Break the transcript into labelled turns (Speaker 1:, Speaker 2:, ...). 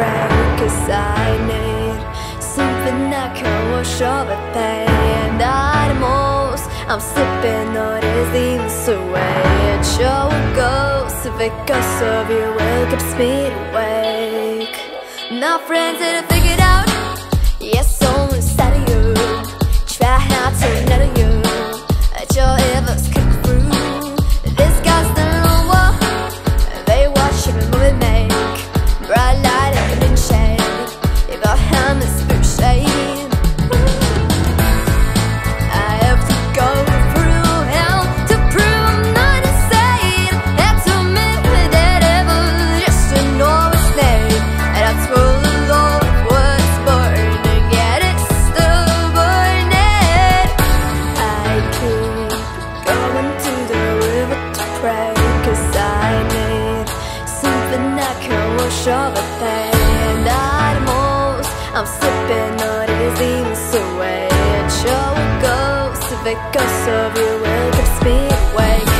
Speaker 1: pray, 'cause I need something that can wash all the pain. At most, I'm slipping all these leaves away. It sure goes if it goes of you, will keeps me awake. Now friends that have figured out, yes, so inside of you, try not to let you, your evil's kick through. This guy's the long wall, they watch every movie make bright light and in shade. If our hand is through shade, I have to go through hell to prove I'm not insane. And to me, that ever just to know his name. And I told the Lord was burning, yet it's still burning. I keep going to the river to pray, 'cause I need something that can wash all the pain. At most, I'm slipping all these leaves away. It sure goes if it goes of you, will keeps me awake.